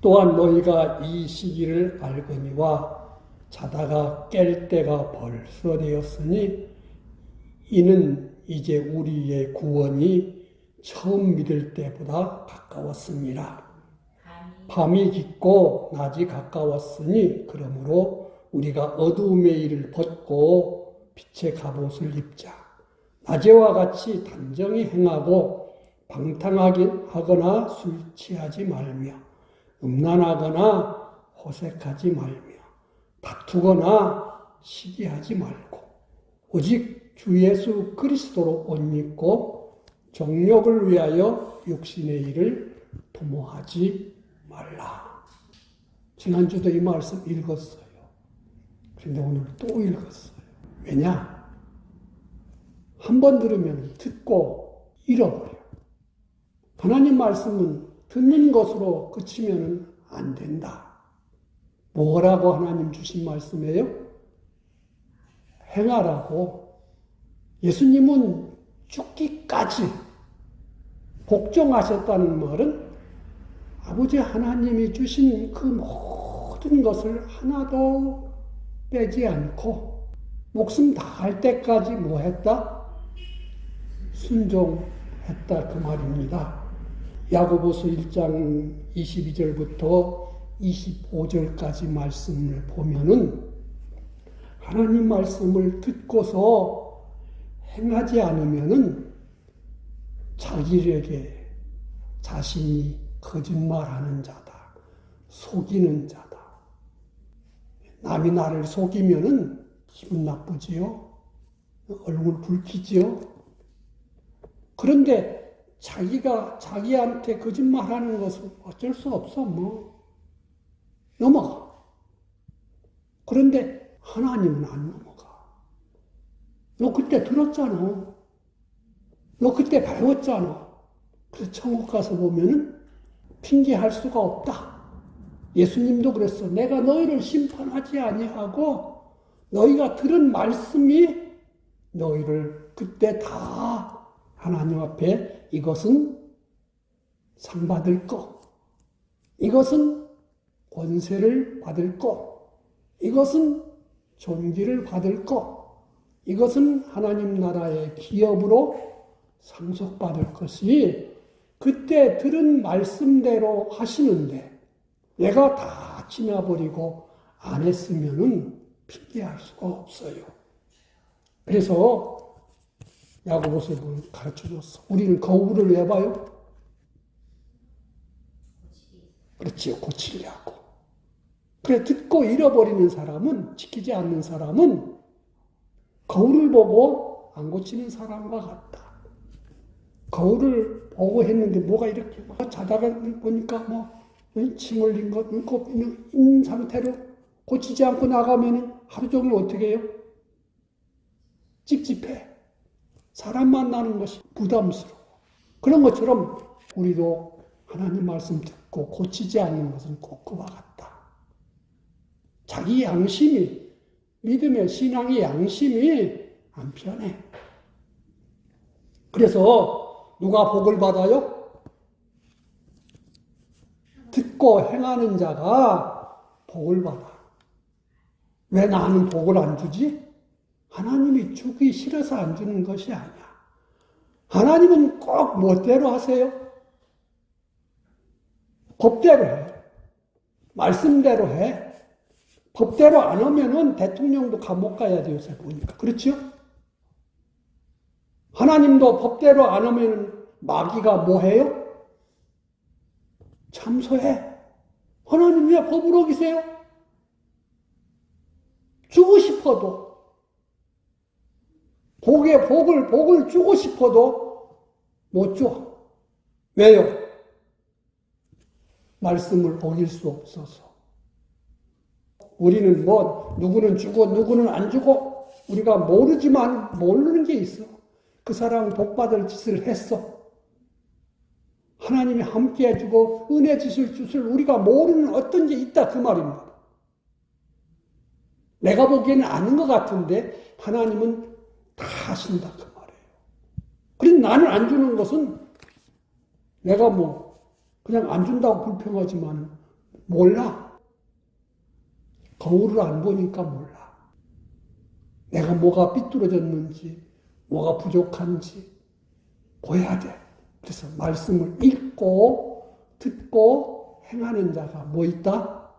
또한 너희가 이 시기를 알거니와 자다가 깰 때가 벌써 되었으니 이는 이제 우리의 구원이 처음 믿을 때보다 가까웠습니다. 밤이 깊고 낮이 가까웠으니 그러므로 우리가 어두움의 일을 벗고 빛의 갑옷을 입자. 낮에와 같이 단정히 행하고 방탕하거나 술 취하지 말며 음란하거나 호색하지 말며 다투거나 시기하지 말고 오직 주 예수 그리스도로 옷 입고 정욕을 위하여 육신의 일을 도모하지 말라. 지난주도 이 말씀 읽었어요. 그런데 오늘 또 읽었어요. 왜냐? 한 번 들으면 듣고 잃어버려요. 하나님 말씀은 듣는 것으로 그치면 안 된다. 뭐라고 하나님 주신 말씀이에요? 행하라고. 예수님은 죽기까지 복종하셨다는 말은 아버지 하나님이 주신 그 모든 것을 하나도 빼지 않고 목숨 다할 때까지 뭐 했다? 순종했다 그 말입니다. 야고보서 1장 22절부터 25절까지 말씀을 보면은 하나님 말씀을 듣고서 행하지 않으면은 자기에게 자신이 거짓말하는 자다. 속이는 자다. 남이 나를 속이면은 기분 나쁘지요. 얼굴 붉히지요. 그런데 자기가 자기한테 거짓말하는 것은 어쩔 수 없어. 넘어가. 그런데 하나님은 안 넘어가. 너 그때 들었잖아. 너 그때 배웠잖아. 그래서 천국 가서 보면은 핑계할 수가 없다. 예수님도 그랬어. 내가 너희를 심판하지 아니하고 너희가 들은 말씀이 너희를 그때 다 하나님 앞에 이것은 상 받을 거, 이것은 권세를 받을 거, 이것은 존귀를 받을 거, 이것은 하나님 나라의 기업으로 상속받을 것이 그때 들은 말씀대로 하시는데 내가 다 지나버리고 안 했으면은 핑계할 수가 없어요. 그래서 야고보서 가르쳐줬어. 우리는 거울을 왜 봐요? 그렇지요. 고치려고. 그래 듣고 잃어버리는 사람은, 지키지 않는 사람은 거울을 보고 안 고치는 사람과 같다. 거울을 보고 했는데 뭐가 이렇게 자다가 보니까 침 흘린 것, 눈곱 있는 상태로 고치지 않고 나가면 하루 종일 어떻게 해요? 찝찝해. 사람 만나는 것이 부담스러워. 그런 것처럼 우리도 하나님 말씀 듣고 고치지 않는 것은 꼭 그와 같다. 자기 양심이, 믿음의 신앙의 양심이 안 편해. 그래서 누가 복을 받아요? 듣고 행하는 자가 복을 받아. 왜 나는 복을 안 주지? 하나님이 주기 싫어서 안 주는 것이 아니야. 하나님은 꼭 멋대로 하세요. 법대로 해. 말씀대로 해. 법대로 안 하면은 대통령도 감옥 가야 돼요, 요새 보니까. 그렇죠? 하나님도 법대로 안 하면은 마귀가 뭐 해요? 참소해. 하나님 왜 법을 어기세요? 주고 싶어도. 복을 주고 싶어도 못 줘. 왜요? 말씀을 어길 수 없어서. 우리는 누구는 주고 누구는 안 주고 우리가 모르지만 모르는 게 있어. 그 사람은 복받을 짓을 했어. 하나님이 함께 해주고 은혜 주실 짓을 우리가 모르는 어떤 게 있다 그 말입니다. 내가 보기에는 아닌 것 같은데 하나님은 다 하신다 그 말이에요. 그런데 나는 안 주는 것은 내가 그냥 안 준다고 불평하지만 몰라. 거울을 안 보니까 몰라. 내가 뭐가 삐뚤어졌는지, 뭐가 부족한지 보여야 돼. 그래서 말씀을 읽고 듣고 행하는 자가 뭐 있다?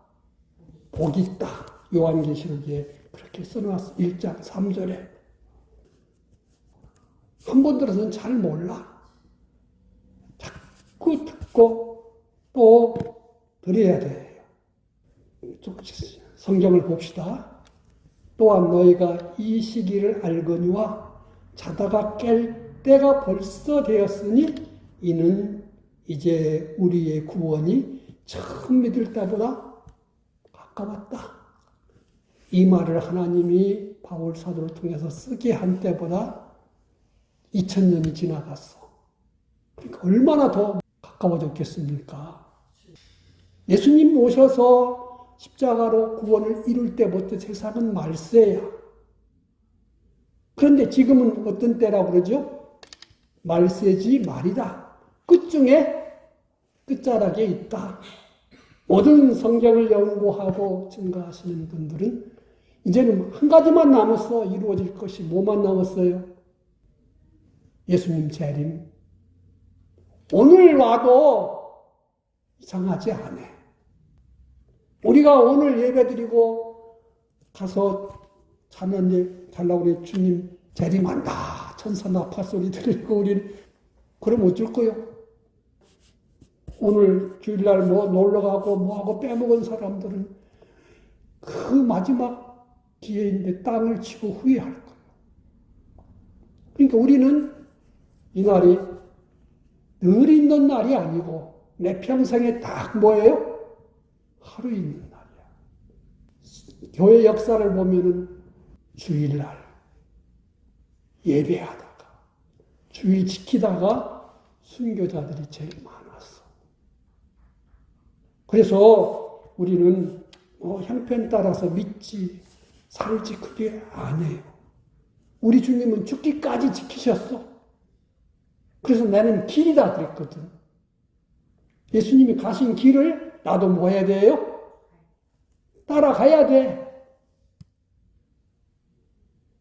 복이 있다. 요한계시록에 그렇게 써놨어. 1장 3절에. 한 번 들어서는 잘 몰라. 자꾸 듣고 또 들어야 돼요. 성경을 봅시다. 또한 너희가 이 시기를 알거니와 자다가 깰 때가 벌써 되었으니 이는 이제 우리의 구원이 처음 믿을 때보다 가까웠다. 이 말을 하나님이 바울 사도를 통해서 쓰게 한 때보다 2000년이 지나갔어. 그러니까 얼마나 더 가까워졌겠습니까? 예수님 오셔서 십자가로 구원을 이룰 때부터 세상은 말세야. 그런데 지금은 어떤 때라고 그러죠? 말세지 말이다. 끝중에 끝자락에 있다. 모든 성경을 연구하고 증거하시는 분들은 이제는 한 가지만 남았어. 이루어질 것이 뭐만 남았어요? 예수님 재림. 오늘 와도 이상하지 않아. 우리가 오늘 예배드리고 가서 찬양 달라고 그래. 주님 재림한다. 천사 나팔 소리 들리고 우리는 그럼 어쩔 거요? 오늘 주일날 뭐 놀러가고 뭐하고 빼먹은 사람들은 그 마지막 기회인데 땅을 치고 후회할 거예요. 그러니까 우리는 이 날이 늘 있는 날이 아니고 내 평생에 딱 뭐예요? 하루 있는 날이야. 교회 역사를 보면은 주일날 예배하다가 주일 지키다가 순교자들이 제일 많았어. 그래서 우리는 형편 따라서 믿지 살지 그게 아니에요. 우리 주님은 죽기까지 지키셨어. 그래서 나는 길이다 그랬거든. 예수님이 가신 길을 나도 뭐 해야 돼요? 따라가야 돼.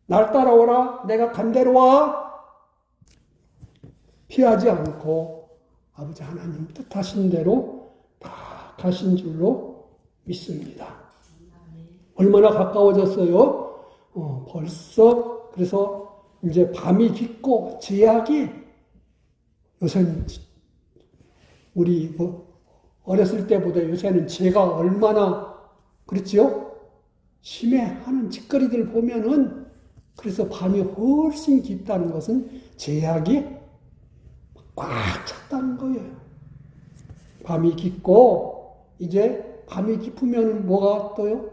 날 따라오라. 내가 간 대로 와. 피하지 않고 아버지 하나님 뜻하신 대로 다 가신 줄로 믿습니다. 얼마나 가까워졌어요? 벌써 그래서 이제 밤이 깊고 제약이 요새는 우리 어렸을 때보다 요새는 죄가 얼마나 그렇지요? 심해하는 짓거리들 보면은 그래서 밤이 훨씬 깊다는 것은 제약이 꽉 찼다는 거예요. 밤이 깊고 이제 밤이 깊으면 뭐가 떠요?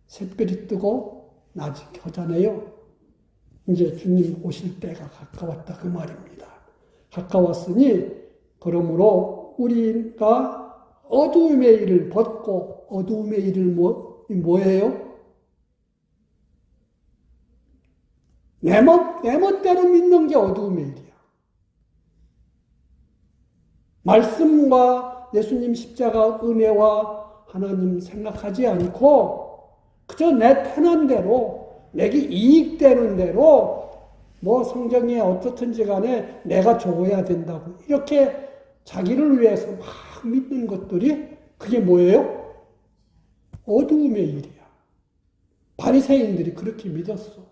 샛별이 뜨고 낮이 켜잖아요. 이제 주님 오실 때가 가까웠다 그 말입니다. 가까웠으니 그러므로 우리가 어두움의 일을 벗고 어두움의 일을 뭐예요? 내 멋대로 믿는 게 어두움의 일이야. 말씀과 예수님 십자가 은혜와 하나님 생각하지 않고 그저 내 편한 대로 내게 이익되는 대로 뭐 성경에 어떻든지 간에 내가 좋아야 된다고 이렇게 자기를 위해서 막 믿는 것들이 그게 뭐예요? 어두움의 일이야. 바리새인들이 그렇게 믿었어.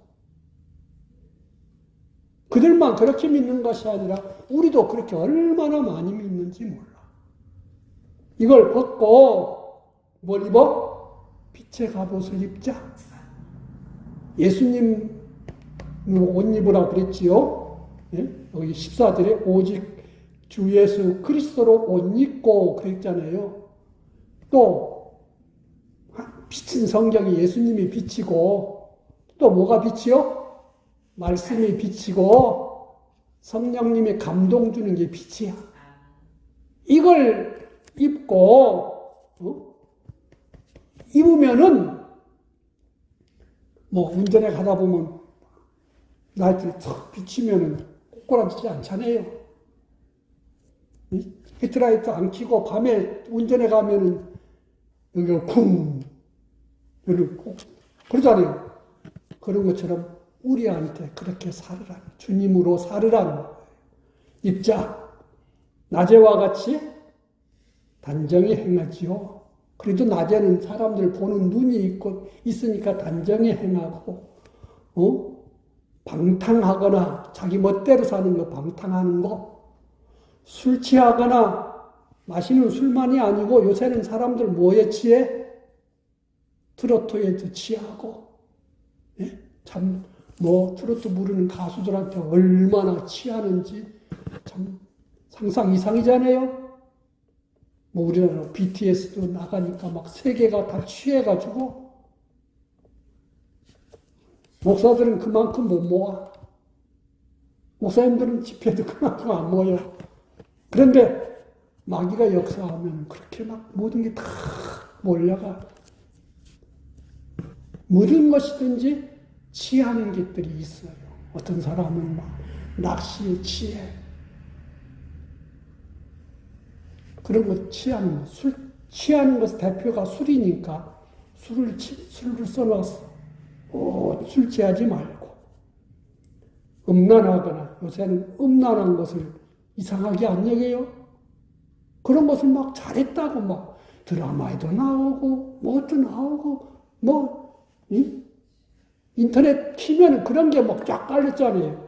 그들만 그렇게 믿는 것이 아니라 우리도 그렇게 얼마나 많이 믿는지 몰라. 이걸 벗고 뭘 입어? 빛의 갑옷을 입자. 예수님 옷 입으라고 그랬지요. 예? 여기 14절에 오직 주 예수 그리스도로 옷 입고 그랬잖아요. 또 빛은 성경이 예수님이 빛이고 또 뭐가 빛이요? 말씀이 빛이고 성령님이 감동 주는 게 빛이야. 이걸 입고 입으면은 뭐 운전에 가다 보면 라이트를 탁 비치면은 꼬꾸라지지 않잖아요. 헤드라이트 안 켜고 밤에 운전에 가면은 여기가 쿵, 여기 꼭, 그러잖아요. 그런 것처럼 우리한테 그렇게 살으라는, 주님으로 살으라는 거예요. 입자, 낮에와 같이 단정히 행하지요. 그래도 낮에는 사람들 보는 눈이 있으니까 단정히 행하고, 방탕하거나 자기 멋대로 사는 거, 방탕하는 거, 술 취하거나 마시는 술만이 아니고 요새는 사람들 뭐에 취해? 트로트에도 취하고, 예? 참, 트로트 부르는 가수들한테 얼마나 취하는지 참 상상 이상이잖아요. 우리나라 BTS도 나가니까 막 세계가 다 취해가지고, 목사들은 그만큼 못 모아. 목사님들은 집회도 그만큼 안 모여. 그런데 마귀가 역사하면 그렇게 막 모든 게 다 몰려가. 모든 것이든지 취하는 것들이 있어요. 어떤 사람은 막 낚시에 취해. 그런 거 취하는 거. 취하는 것의 대표가 술이니까 술을 써놨어. 술 취하지 말고. 음란하거나, 요새는 음란한 것을 이상하게 안 여겨요? 그런 것을 막 잘했다고 막 드라마에도 나오고, 뭐도 나오고, 인터넷 키면 그런 게 막 쫙 깔렸잖아요.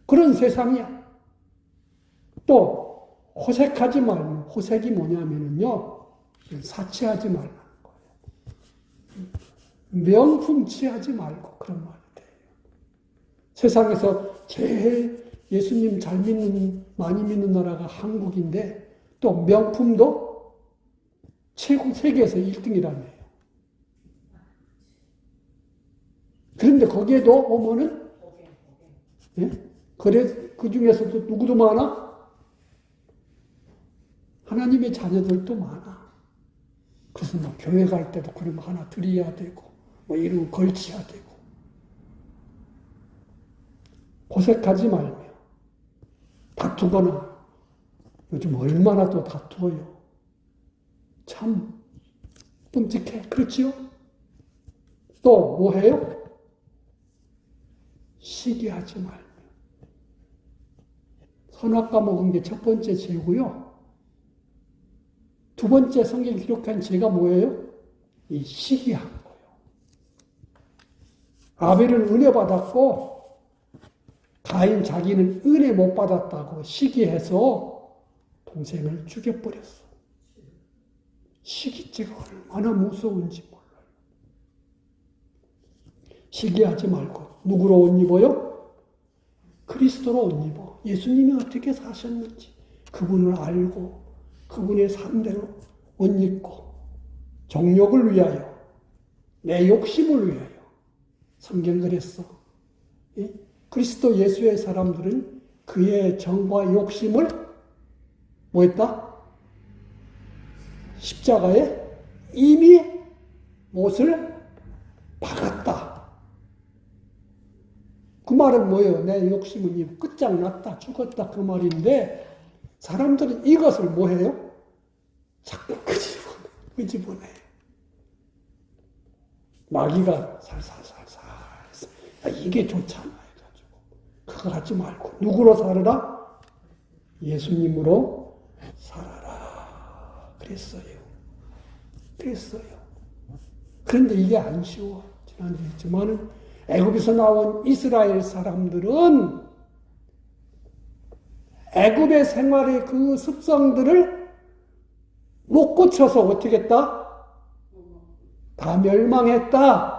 그런 세상이야. 또, 호색하지 말고, 호색이 뭐냐면요, 사치하지 말라는 거예요. 명품 취하지 말고, 그런 말이 돼요. 세상에서 제일 예수님 많이 믿는 나라가 한국인데, 또 명품도 세계에서 1등이라며요. 그런데 거기에도 보면은, 예? 그 중에서도 누구도 많아? 하나님의 자녀들도 많아. 그래서 교회 갈 때도 그런 거 하나 드려야 되고, 이런 거 걸쳐야 되고. 고색하지 말며, 다투거나, 요즘 얼마나 또 다투어요. 참, 끔찍해. 그렇지요? 또, 뭐 해요? 시기하지 말며. 선악 까먹은 게 첫 번째 죄고요. 두 번째 성경 기록한 죄가 뭐예요? 이 시기한 거예요. 아벨은 은혜 받았고 가인 자기는 은혜 못 받았다고 시기해서 동생을 죽여버렸어. 시기죄가 얼마나 무서운지 몰라요. 시기하지 말고 누구로 옷 입어요? 그리스도로 옷 입어. 예수님이 어떻게 사셨는지 그분을 알고 그분의 삶대로 옷 입고 정욕을 위하여 내 욕심을 위하여 성경 그랬어. 그리스도 예수의 사람들은 그의 정과 욕심을 뭐 했다? 십자가에 이미 못을 박았다. 그 말은 뭐예요? 내 욕심은 이미 끝장났다, 죽었다 그 말인데 사람들은 이것을 뭐 해요? 자꾸 끄집어내. 마귀가 살살살살 이게 좋잖아 해가지고 그거 하지 말고 누구로 살아라? 예수님으로 살아라 그랬어요. 그런데 이게 안 쉬워. 지난주에 했지만은 애굽에서 나온 이스라엘 사람들은 애굽의 생활의 그 습성들을 못 고쳐서 어떻게 했다? 다 멸망했다.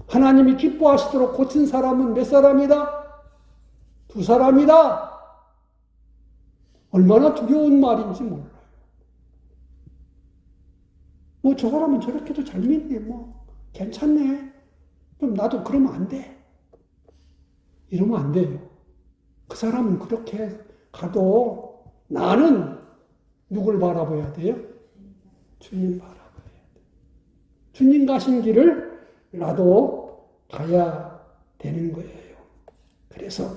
하나님이 기뻐하시도록 고친 사람은 몇 사람이다? 2사람이다. 얼마나 두려운 말인지 몰라요. 저 사람은 저렇게도 잘 믿네. 괜찮네. 좀 나도 그러면 안 돼. 이러면 안 돼요. 그 사람은 그렇게 가도 나는 누굴 바라봐야 돼요? 주님 바라봐야 돼요. 주님 가신 길을 나도 가야 되는 거예요. 그래서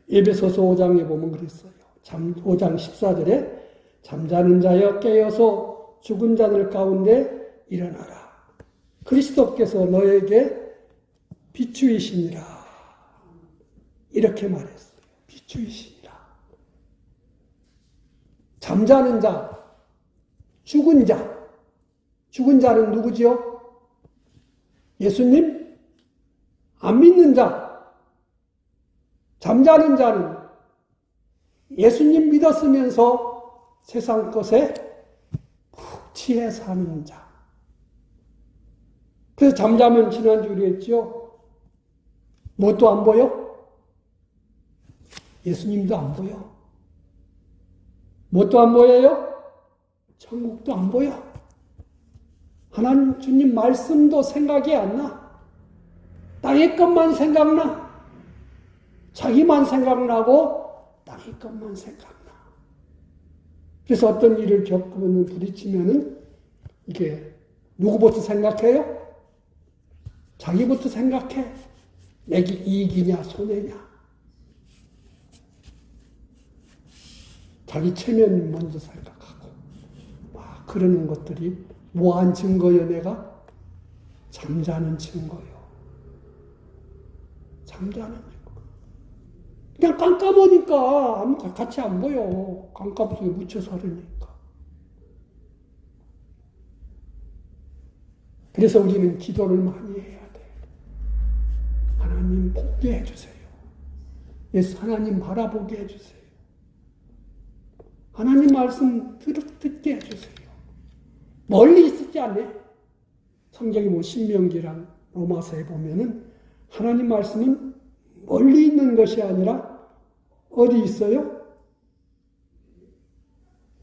에베소서 5장에 보면 그랬어요. 5장 14절에 잠자는 자여 깨어서 죽은 자들 가운데 일어나라. 그리스도께서 너에게 비추이시니라. 이렇게 말했어요. 비추이시니라. 잠자는 자, 죽은 자. 죽은 자는 누구지요? 예수님? 안 믿는 자. 잠자는 자는 예수님 믿었으면서 세상 것에 푹 취해 사는 자. 그래서 잠자면 지난주에 그랬죠. 뭣도 안 보여? 예수님도 안 보여. 뭣도 안 보여요? 천국도 안 보여. 하나님 주님 말씀도 생각이 안 나. 땅의 것만 생각나. 자기만 생각나고 땅의 것만 생각나. 그래서 어떤 일을 겪으면 부딪히면은 이게 누구부터 생각해요? 자기부터 생각해. 내게 이익이냐 손해냐. 자기 체면 먼저 생각하고 막 그러는 것들이 뭐한 증거요? 내가 잠자는 증거요. 잠자는 증거. 그냥 깜깜하니까 아무 같이 안 보여. 깜깜 속에 묻혀서 하려니까. 그래서 우리는 기도를 많이 해야 돼. 하나님 보게 해주세요. 예수 하나님 바라보게 해주세요. 하나님 말씀 듣게 해주세요. 멀리 있지 않네. 성경이 뭐 신명기랑 로마서에 보면은 하나님 말씀은 멀리 있는 것이 아니라 어디 있어요?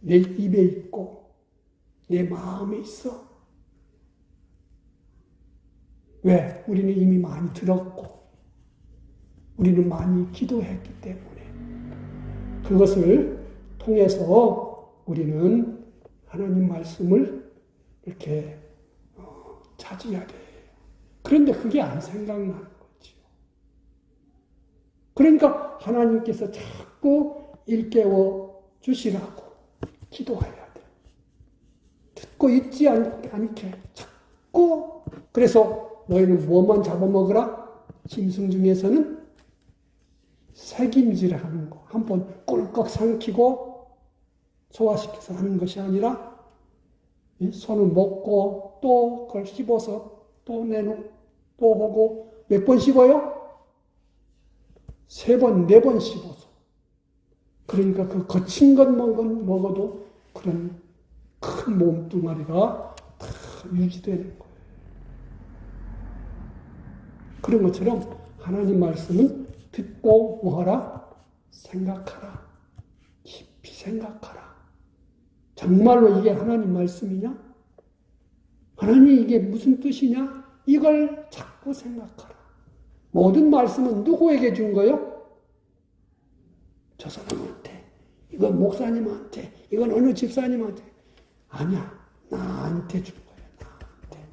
내 입에 있고 내 마음에 있어. 왜? 우리는 이미 많이 들었고 우리는 많이 기도했기 때문에 그것을 통해서 우리는 하나님 말씀을 이렇게 찾아야 돼. 그런데 그게 안 생각나는 거죠. 그러니까 하나님께서 자꾸 일깨워 주시라고 기도해야 돼. 듣고 있지 않게 자꾸. 그래서 너희는 뭐만 잡아먹으라? 짐승 중에서는 새김질을 하는 거. 한번 꿀꺽 삼키고 소화시켜서 하는 것이 아니라 손을 먹고 또 그걸 씹어서 또 내놓고 또 하고 몇 번 씹어요? 3번, 4번 씹어서. 그러니까 그 거친 것 먹어도 그런 큰 몸뚱아리가 다 유지되는 거예요. 그런 것처럼 하나님 말씀은 듣고 뭐하라? 생각하라. 깊이 생각하라. 정말로 이게 하나님 말씀이냐? 하나님 이게 무슨 뜻이냐? 이걸 자꾸 생각하라. 모든 말씀은 누구에게 준 거요? 저 사람한테, 이건 목사님한테, 이건 어느 집사님한테. 아니야, 나한테 준 거야, 나한테.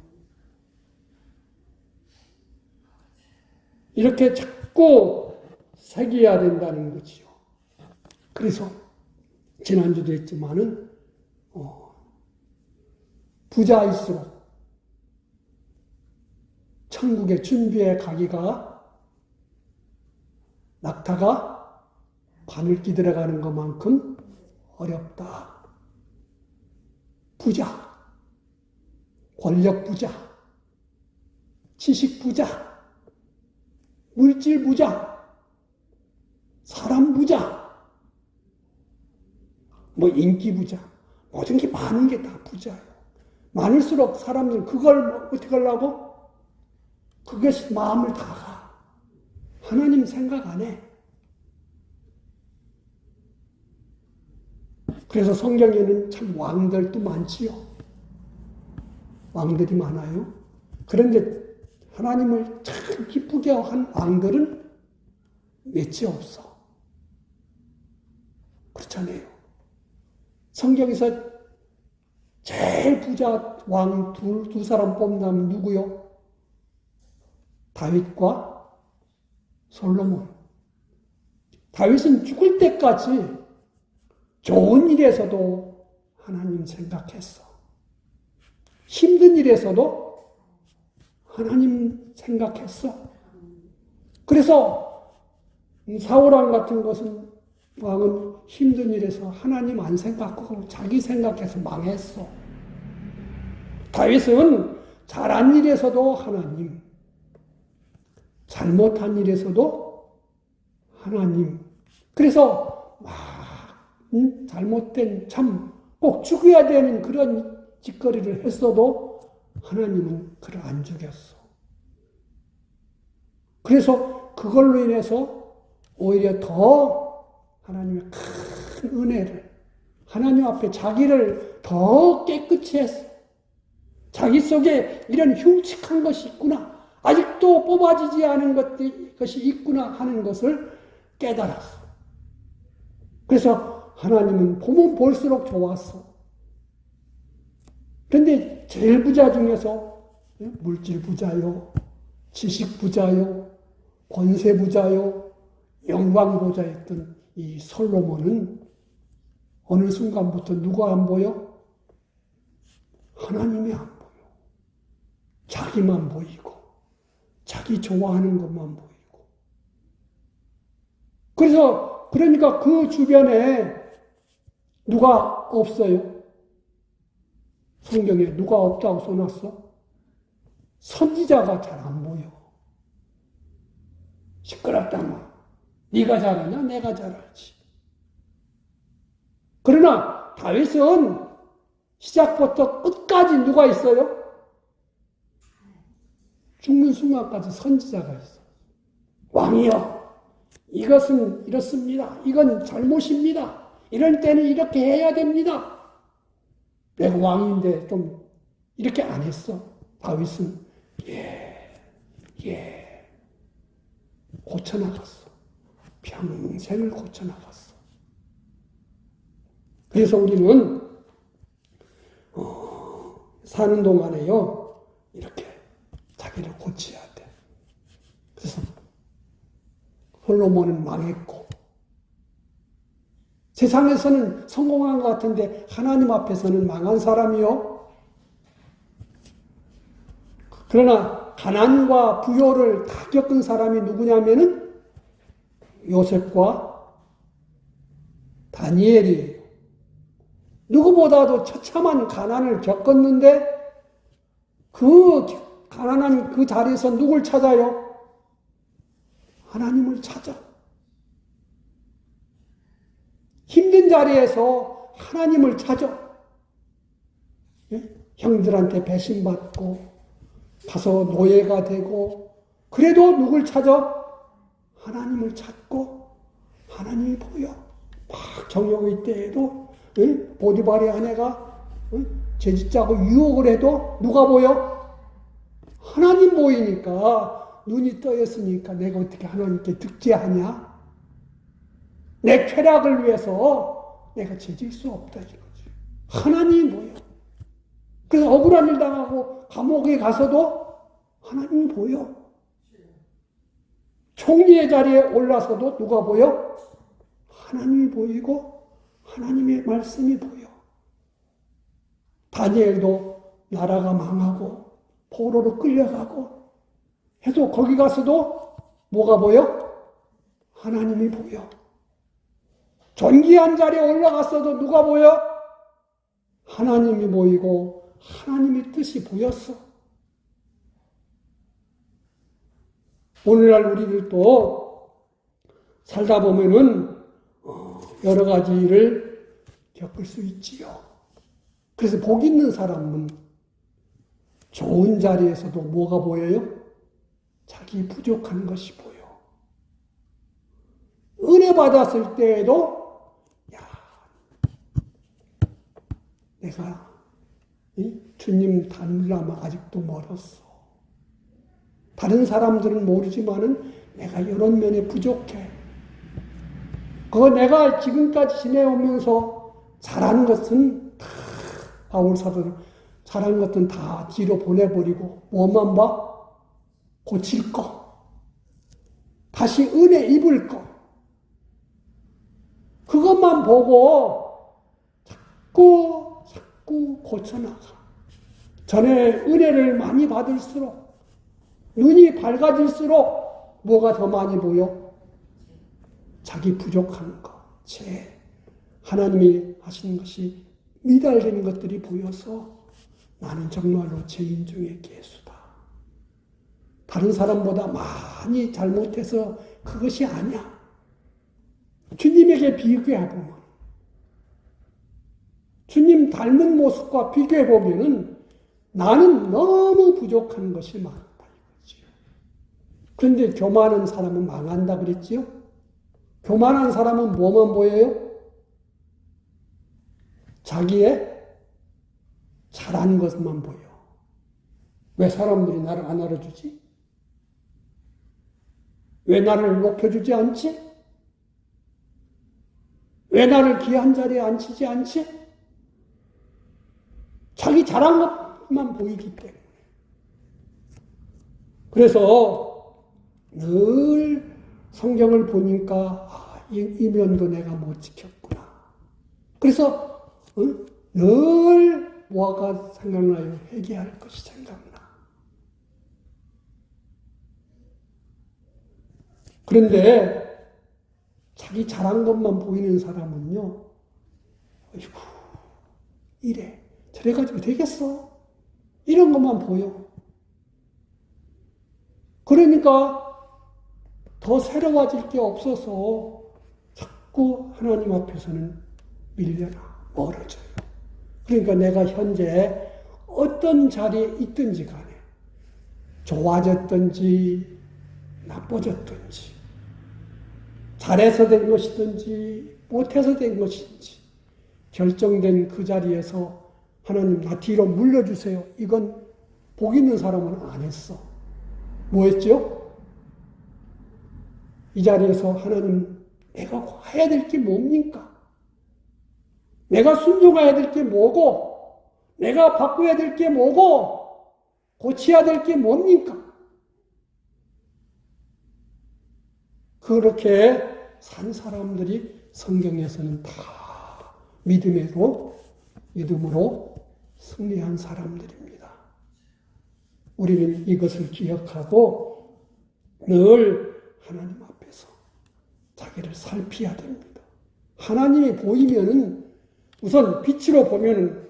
이렇게 자꾸 새겨야 된다는 거지요. 그래서 지난주도 했지만은 부자일수록 천국에 준비해 가기가 낙타가 바늘기 들어가는 것만큼 어렵다. 부자, 권력 부자, 지식 부자, 물질 부자, 사람 부자, 뭐 인기 부자, 모든 게 많은 게 다 부자예요. 많을수록 사람들은 그걸 어떻게 하려고? 그것이 마음을 다 가. 하나님 생각 안 해. 그래서 성경에는 참 왕들도 많지요. 왕들이 많아요. 그런데 하나님을 참 기쁘게 한 왕들은 몇이 없어. 그렇잖아요. 성경에서 제일 부자 왕 두 사람 뽑는다면 누구요? 다윗과 솔로몬. 다윗은 죽을 때까지 좋은 일에서도 하나님 생각했어. 힘든 일에서도 하나님 생각했어. 그래서 사울왕 같은 것은 왕은 힘든 일에서 하나님 안 생각하고 자기 생각해서 망했어. 다윗은 잘한 일에서도 하나님, 잘못한 일에서도 하나님. 그래서 막 잘못된 참 꼭 죽여야 되는 그런 짓거리를 했어도 하나님은 그를 안 죽였어. 그래서 그걸로 인해서 오히려 더 하나님의 큰 은혜를, 하나님 앞에 자기를 더 깨끗이 했어. 자기 속에 이런 흉측한 것이 있구나, 아직도 뽑아지지 않은 것이 있구나 하는 것을 깨달았어. 그래서 하나님은 보면 볼수록 좋았어. 그런데 제일 부자 중에서 물질 부자요, 지식 부자요, 권세 부자요, 영광 부자였던 이 솔로몬은 어느 순간부터 누가 안 보여? 하나님이 안 보여. 자기만 보이고 자기 좋아하는 것만 보이고. 그러니까 그 주변에 누가 없어요? 성경에 누가 없다고 써놨어? 선지자가 잘 안 보여. 시끄럽다만 네가 잘하냐? 내가 잘하지. 그러나 다윗은 시작부터 끝까지 누가 있어요? 죽는 순간까지 선지자가 있어. 왕이여, 이것은 이렇습니다. 이건 잘못입니다. 이럴 때는 이렇게 해야 됩니다. 내가 왕인데 좀 이렇게 안 했어. 다윗은 고쳐나갔어. 평생을 고쳐나갔어. 그래서 우리는 사는 동안에요, 이렇게 자기를 고쳐야 돼. 그래서 솔로몬은 망했고, 세상에서는 성공한 것 같은데 하나님 앞에서는 망한 사람이요. 그러나 가난과 부요를 다 겪은 사람이 누구냐면은 요셉과 다니엘이에요. 누구보다도 처참한 가난을 겪었는데 그 가난한 그 자리에서 누굴 찾아요? 하나님을 찾아. 힘든 자리에서 하나님을 찾아. 형들한테 배신받고 가서 노예가 되고, 그래도 누굴 찾아? 하나님을 찾고 하나님이 보여. 막 정욕의 때에도 보디발의 아내가 죄짓자고 유혹을 해도 누가 보여? 하나님 보이니까, 눈이 떠있으니까 내가 어떻게 하나님께 득죄하냐? 내 쾌락을 위해서 내가 죄질 수 없다 이거지. 하나님이 보여. 그래서 억울한 일 당하고 감옥에 가서도 하나님이 보여. 총리의 자리에 올라서도 누가 보여? 하나님이 보이고 하나님의 말씀이 보여. 다니엘도 나라가 망하고 포로로 끌려가고 해도 거기 가서도 뭐가 보여? 하나님이 보여. 존귀한 자리에 올라갔어도 누가 보여? 하나님이 보이고 하나님의 뜻이 보였어. 오늘날 우리들도 살다 보면은 여러 가지 일을 겪을 수 있지요. 그래서 복 있는 사람은 좋은 자리에서도 뭐가 보여요? 자기 부족한 것이 보여. 은혜 받았을 때에도 내가 주님 닮으려면 아직도 멀었어. 다른 사람들은 모르지만은 내가 이런 면에 부족해. 그거 내가 지금까지 지내오면서 잘하는 것은 다, 바울 사도는 잘하는 것은 다 뒤로 보내버리고 뭐만 봐? 고칠 거. 다시 은혜 입을 거. 그것만 보고 자꾸 고쳐나가. 전에 은혜를 많이 받을수록, 눈이 밝아질수록 뭐가 더 많이 보여? 자기 부족한 것, 하나님이 하신 것이 미달되는 것들이 보여서 나는 정말로 죄인 중에 괴수다. 다른 사람보다 많이 잘못해서 그것이 아니야. 주님에게 비교해보면, 주님 닮은 모습과 비교해보면 나는 너무 부족한 것이 많다 이거지요. 그런데 교만한 사람은 망한다 그랬지요? 교만한 사람은 뭐만 보여요? 자기의 잘한 것만 보여. 왜 사람들이 나를 안 알아주지? 왜 나를 높여주지 않지? 왜 나를 귀한 자리에 앉히지 않지? 자기 잘한 것만 보이기 때문에. 그래서 늘 성경을 보니까 이 면도 내가 못 지켰구나. 그래서 늘 뭐가 생각나요? 회개할 것이 생각나. 그런데 자기 잘한 것만 보이는 사람은요, 어이구, 이래, 저래가지고 되겠어? 이런 것만 보여. 그러니까 더 새로워질 게 없어서 자꾸 하나님 앞에서는 밀려나, 멀어져요. 그러니까 내가 현재 어떤 자리에 있든지 간에 좋아졌든지 나빠졌든지 잘해서 된 것이든지 못해서 된 것인지 결정된 그 자리에서 하나님 나 뒤로 물려주세요. 이건 복 있는 사람은 안 했어. 뭐 했죠? 이 자리에서 하나님 내가 해야 될 게 뭡니까? 내가 순종해야 될 게 뭐고 내가 바꿔야 될 게 뭐고 고쳐야 될 게 뭡니까? 그렇게 산 사람들이 성경에서는 다 믿음으로 승리한 사람들입니다. 우리는 이것을 기억하고 늘 하나님 앞에서 자기를 살피어야 됩니다. 하나님이 보이면은 우선 빛으로 보면은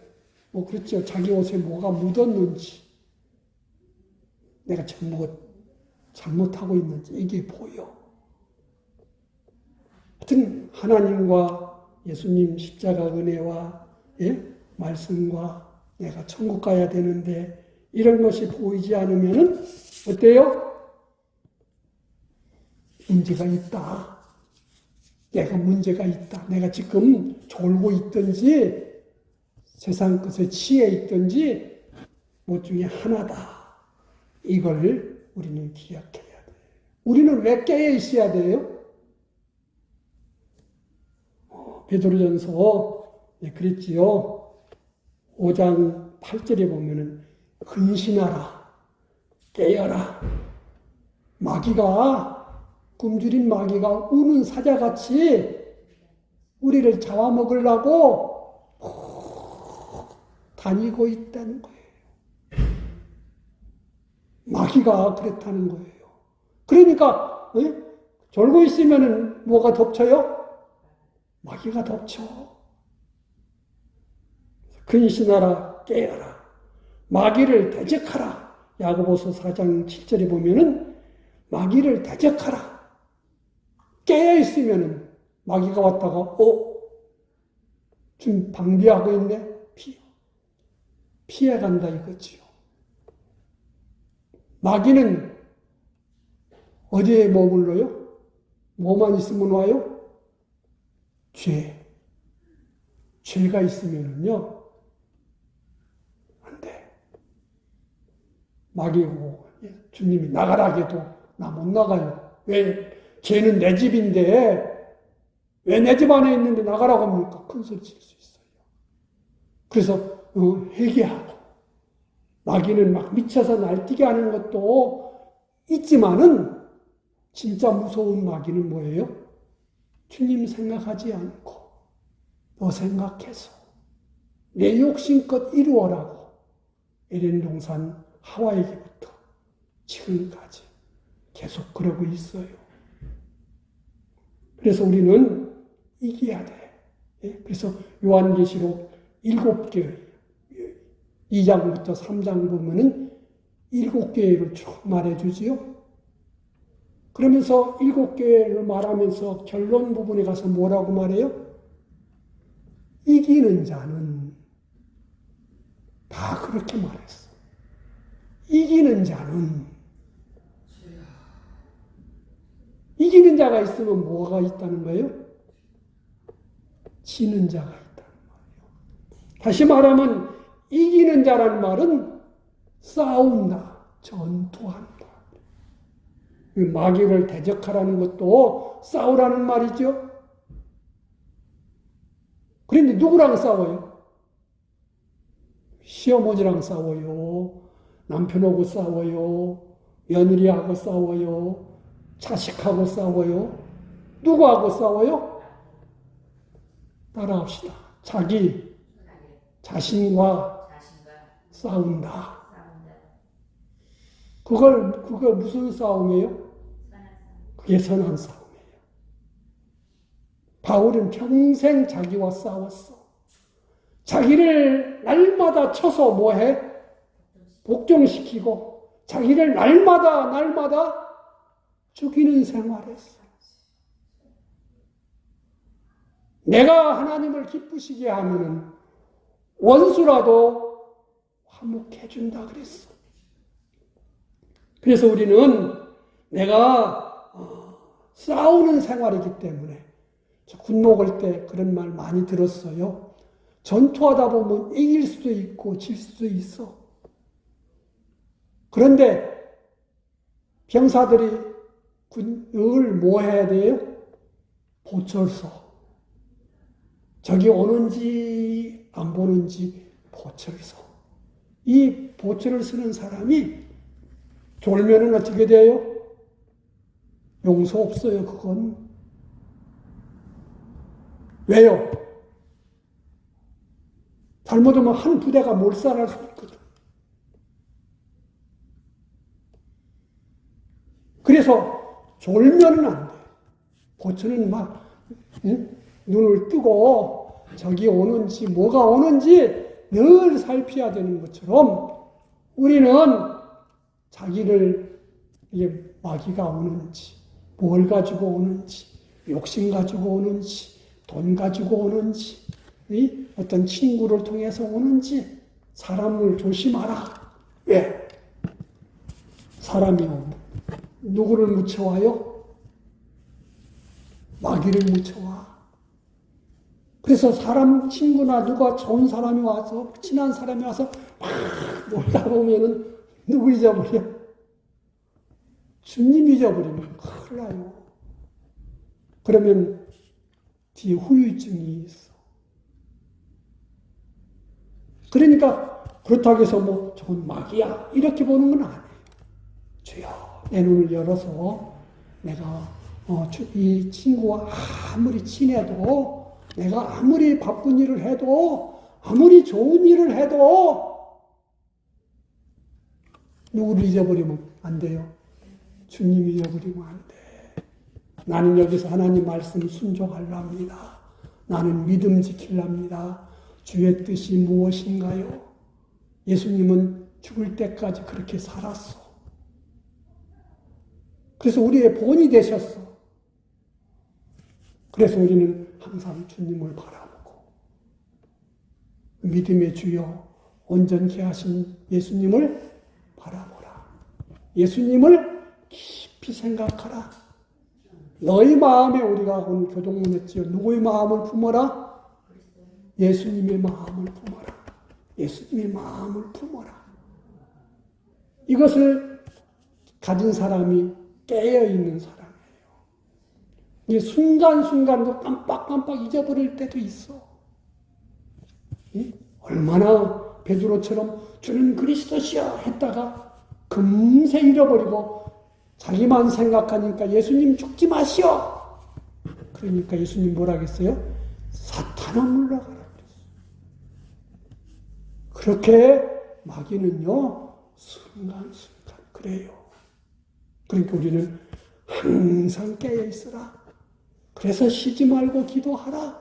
뭐 그렇죠. 자기 옷에 뭐가 묻었는지 내가 잘못하고 있는지 이게 보여. 하여튼 하나님과 예수님 십자가 은혜와 말씀과 내가 천국 가야 되는데 이런 것이 보이지 않으면은 어때요? 문제가 있다. 내가 문제가 있다. 내가 지금 졸고 있든지 세상 것에 취해 있든지 뭐 중에 하나다. 이걸 우리는 기억해야 돼요. 우리는 왜 깨어 있어야 돼요? 베드로전서 그랬지요. 5장 8절에 보면은 근신하라, 깨어라. 마귀가 굶주린 마귀가 우는 사자같이 우리를 잡아먹으려고 다니고 있다는 거예요. 마귀가 그렇다는 거예요. 그러니까 졸고 있으면은 뭐가 덮쳐요? 마귀가 덮쳐. 근신하라, 깨어라. 마귀를 대적하라. 야고보서 4장 7절에 보면은 마귀를 대적하라. 깨어 있으면은 마귀가 왔다가 지금 방비하고 있네. 피해간다 이거지요. 마귀는 어디에 머물러요? 뭐만 있으면 와요? 죄가 있으면은요, 안 돼. 마귀고, 주님이 나가라 해도 나 못 나가요. 왜? 죄는 내 집인데, 왜 내 집 안에 있는데 나가라고 합니까? 큰 소리 칠 수 있어요. 그래서, 회개하고, 마귀는 막 미쳐서 날뛰게 하는 것도 있지만은, 진짜 무서운 마귀는 뭐예요? 주님 생각하지 않고 너 생각해서 내 욕심껏 이루어라고 에덴 동산 하와에게부터 지금까지 계속 그러고 있어요. 그래서 우리는 이겨야 돼. 그래서 요한계시록 7개 2장부터 3장 보면은 7교회를 쭉 말해주지요. 그러면서 7교회를 말하면서 결론 부분에 가서 뭐라고 말해요? 이기는 자는 다 그렇게 말했어. 이기는 자는 이기는 자가 있으면 뭐가 있다는 거예요? 지는 자가 있다는 거예요. 다시 말하면 이기는 자라는 말은 싸운다, 전투한다. 마귀를 대적하라는 것도 싸우라는 말이죠. 그런데 누구랑 싸워요? 시어머니랑 싸워요. 남편하고 싸워요. 며느리하고 싸워요. 자식하고 싸워요. 누구하고 싸워요? 따라합시다. 자기 자신과 싸운다. 그걸 무슨 싸움이에요? 그게 선한 싸움이에요. 바울은 평생 자기와 싸웠어. 자기를 날마다 쳐서 뭐해? 복종시키고 자기를 날마다 죽이는 생활했어. 내가 하나님을 기쁘시게 하면은 원수라도 화목해준다 그랬어. 그래서 우리는 내가 싸우는 생활이기 때문에 군 먹을 때 그런 말 많이 들었어요. 전투하다 보면 이길 수도 있고 질 수도 있어. 그런데 병사들이 늘 뭐 해야 돼요? 보철서. 적이 오는지 안 보는지 보철서. 이 보철을 쓰는 사람이 졸면은 어떻게 돼요? 용서 없어요, 그건. 왜요? 잘못하면 한 부대가 몰살할 수 있거든. 그래서 졸면은 안 돼. 보초는 막 눈을 뜨고 적이 오는지 뭐가 오는지 늘 살펴야 되는 것처럼 우리는 자기를 이게 마귀가 오는지 뭘 가지고 오는지 욕심 가지고 오는지 돈 가지고 오는지 어떤 친구를 통해서 오는지 사람을 조심하라. 왜? 사람이 누구를 묻혀와요? 마귀를 묻혀와. 그래서 사람, 친구나 누가 좋은 사람이 와서, 친한 사람이 와서 막 놀다 보면은 누구 잊어버려? 주님 잊어버리면 큰일 나요. 그러면 뒤에 후유증이 있어. 그러니까 그렇다고 해서 뭐 저건 마귀야 이렇게 보는 건 아니에요. 주여 내 눈을 열어서 내가 이 친구와 아무리 친해도 내가 아무리 바쁜 일을 해도 아무리 좋은 일을 해도 누구를 잊어버리면 안 돼요. 주님 잊어버리면 안 돼. 나는 여기서 하나님 말씀 순종하렵니다. 나는 믿음 지키렵니다. 주의 뜻이 무엇인가요? 예수님은 죽을 때까지 그렇게 살았어. 그래서 우리의 본이 되셨어. 그래서 우리는 항상 주님을 바라보고 믿음의 주여 온전케 하신 예수님을 바라보라. 예수님을 깊이 생각하라. 너희 마음에 우리가 오늘 교동문했지요. 누구의 마음을 품어라? 예수님의 마음을 품어라. 예수님의 마음을 품어라. 이것을 가진 사람이 깨어있는 사람이에요. 이 순간순간도 깜빡깜빡 잊어버릴 때도 있어. 얼마나 베드로처럼 주는 그리스도시여 했다가 금세 잃어버리고 자기만 생각하니까 예수님 죽지 마시오. 그러니까 예수님 뭐라 했어요? 사탄아 물러가라 그랬어요. 그렇게 마귀는요, 순간순간 그래요. 그러니까 우리는 항상 깨어 있으라. 그래서 쉬지 말고 기도하라.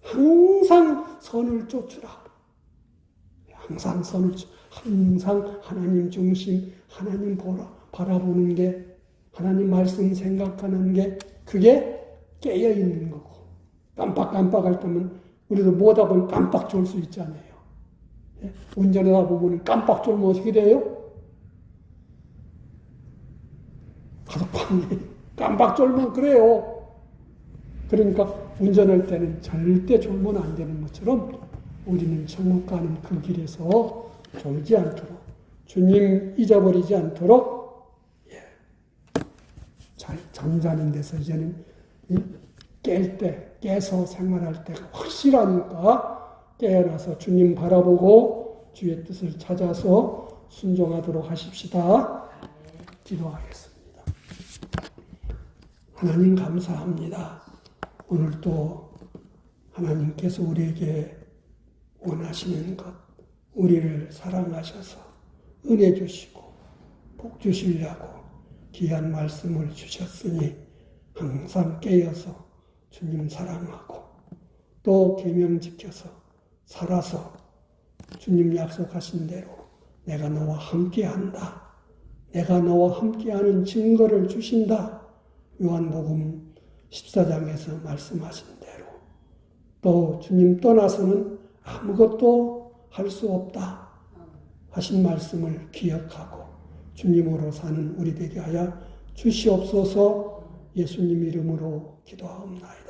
항상 선을 쫓으라. 항상 항상 하나님 중심, 하나님 바라보는 게, 하나님 말씀 생각하는 게, 그게 깨어 있는 거고. 깜빡깜빡할 때면 우리도 뭐다 보면 깜빡 졸 수 있잖아요. 운전하다 보면 깜빡 졸면 어떻게 돼요? 가서 깜빡 졸면 그래요. 그러니까 운전할 때는 절대 졸면 안 되는 것처럼 우리는 천국 가는 그 길에서 졸지 않도록, 주님 잊어버리지 않도록, 잘 잠자는 데서 이제는 깨서 생활할 때가 확실하니까 깨어나서 주님 바라보고 주의 뜻을 찾아서 순종하도록 하십시다. 기도하겠습니다. 하나님 감사합니다. 오늘도 하나님께서 우리에게 원하시는 것, 우리를 사랑하셔서 은혜 주시고 복 주시려고 귀한 말씀을 주셨으니 항상 깨어서 주님 사랑하고 또 계명 지켜서 살아서 주님 약속하신 대로 내가 너와 함께한다. 내가 너와 함께하는 증거를 주신다. 요한복음 14장에서 말씀하신 대로 또 주님 떠나서는 아무것도 할 수 없다 하신 말씀을 기억하고 주님으로 사는 우리 되게 하여 주시옵소서. 예수님 이름으로 기도하옵나이다.